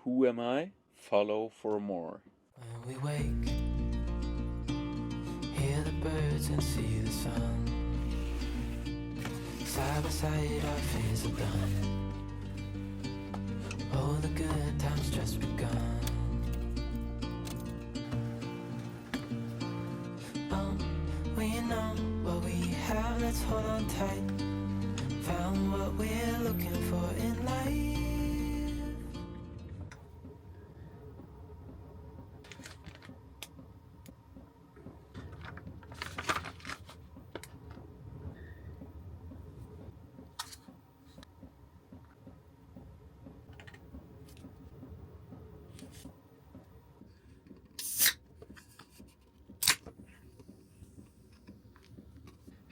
Who am I? Follow for more. When we wake, hear the birds and see the sun. Side by side our fears are done. Oh, the good times just begun. We know what we have, let's hold on tight. Found what we're looking for in life.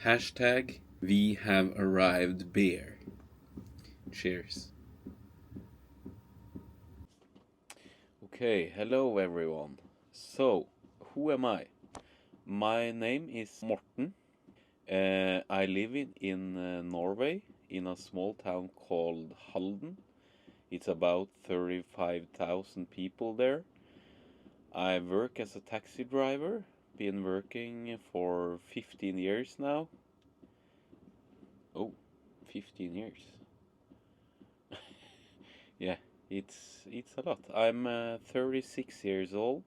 Hashtag we have arrived beer. Cheers. Okay, hello everyone. So, who am I? My name is Morten. I live in Norway, in a small town called Halden. It's about 35,000 people there. I work as a taxi driver. Been working for 15 years now. Oh, 15 years. Yeah, it's a lot. I'm 36 years old.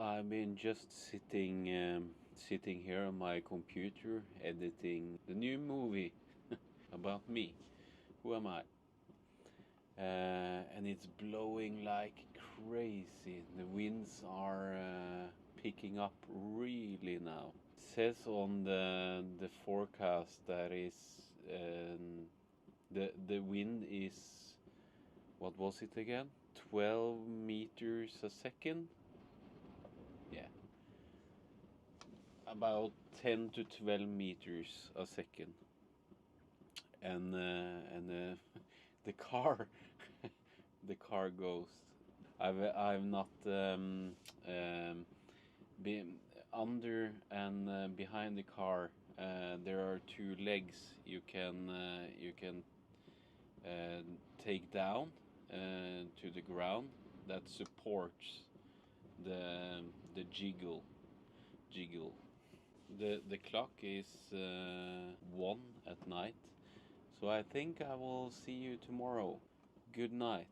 I've been just sitting here on my computer editing the new movie about me. Who am I? And it's blowing like crazy. The winds are picking up really now. It says on the forecast that is the wind is, what was it again? 12 meters a second. Yeah, about 10 to 12 meters a second. And the car the car goes. I've not been under and behind the car. There are two legs you can take down to the ground that supports the jiggle. The clock is 1 at night, so I think I will see you tomorrow. Good night.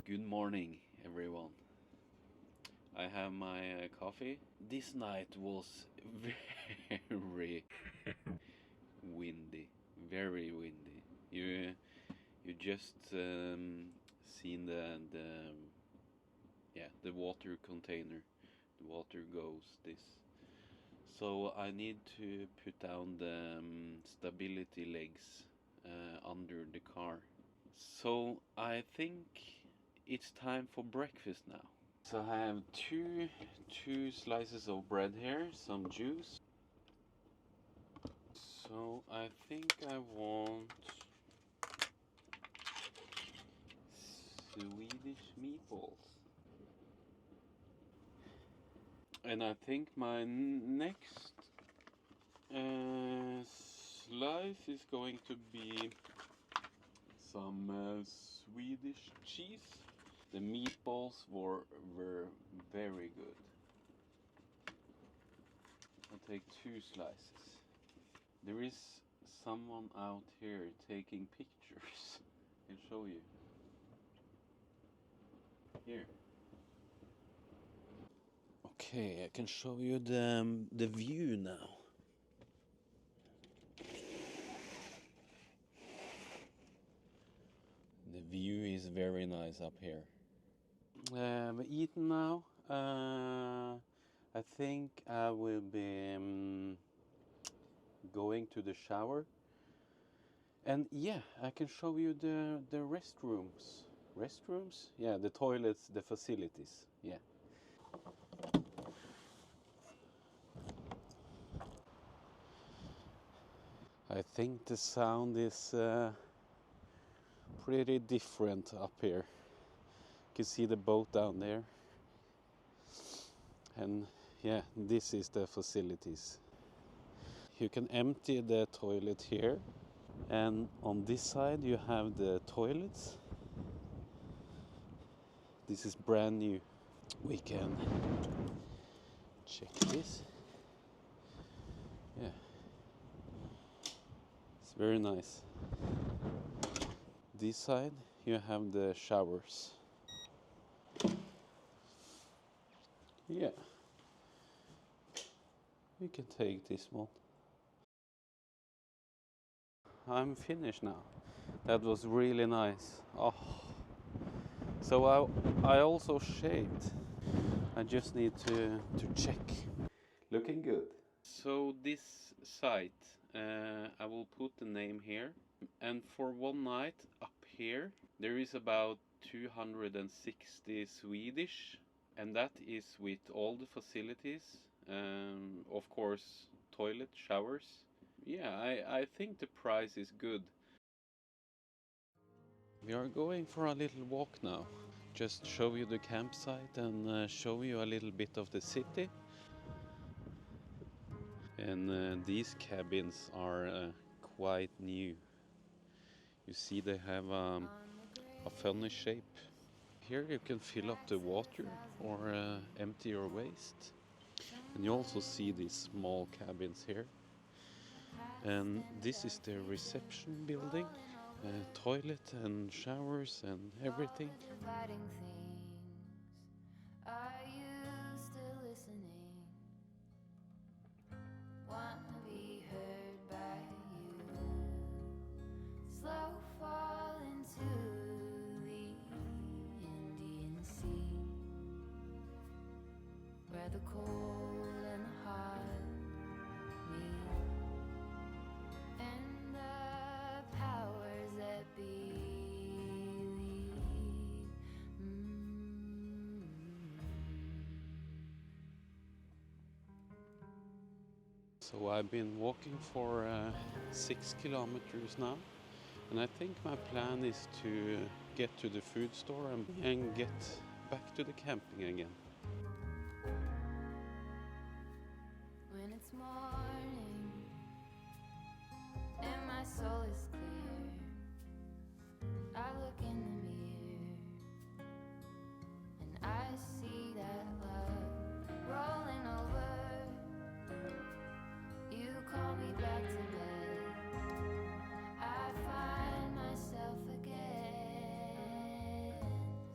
Good morning, everyone. I have my coffee. This night was very windy, very windy. You just seen the water container. The water goes this. So I need to put down the stability legs under the car. So I think it's time for breakfast now. So I have two slices of bread here, some juice. So I think I want Swedish meatballs. And I think my next slice is going to be some Swedish cheese. The meatballs were very good. I'll take two slices. There is someone out here taking pictures. I'll show you. here. Okay, I can show you the view now. The view is very nice up here. I've eaten now. I think I will be going to the shower. And yeah, I can show you the restrooms. Restrooms? Yeah, the toilets, the facilities. Yeah. I think the sound is pretty different up here. You can see the boat down there. And yeah, this is the facilities. You can empty the toilet here. And on this side you have the toilets. This is brand new. We can check this. Yeah. It's very nice. This side you have the showers. Yeah. We can take this one. I'm finished now. That was really nice. Oh. So I also shaved. I just need to check. Looking good. So this site, I will put the name here. And for one night up here, there is about 260 Swedish, and that is with all the facilities. Of course, toilet, showers. Yeah, I think the price is good. We are going for a little walk now. Just show you the campsite and show you a little bit of the city. And these cabins are quite new. You see they have a funny shape. Here you can fill up the water or empty your waste. And you also see these small cabins here. And this is the reception building. Toilet and showers and everything. Are you still listening? Want to be heard by you. Slow fall into the Indian Sea, where the cold and the hot meet, and the powers that be lead. So I've been walking for 6 kilometers now, and I think my plan is to get to the food store and get back to the camping again. When it's morning and my soul is clear, I look in the mirror and I see that love rolling over. You call me back to bed, I find myself again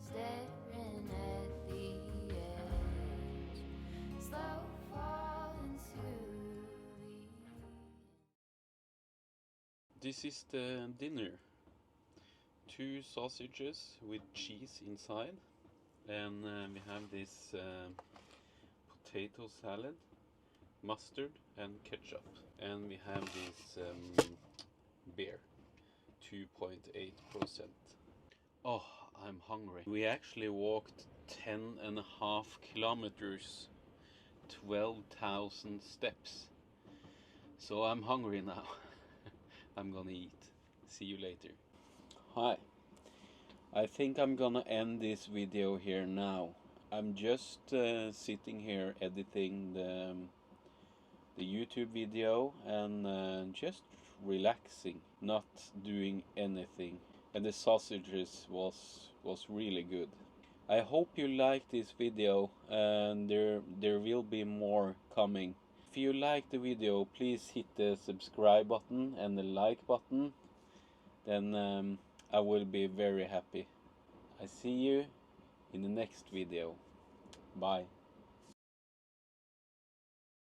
staring at the edge, slow fall into the... This is the dinner. 2 sausages with cheese inside, and we have this potato salad, mustard and ketchup, and we have this beer, 2.8%. Oh, I'm hungry. We actually walked 10.5 kilometers, 12,000 steps. So I'm hungry now. I'm gonna eat. See you later. Hi. I think I'm gonna end this video here now. I'm just sitting here editing the YouTube video and just relaxing, not doing anything. And the sausages was really good. I hope you liked this video, and there will be more coming. If you like the video, please hit the subscribe button and the like button. Then I will be very happy. I see you in the next video. Bye.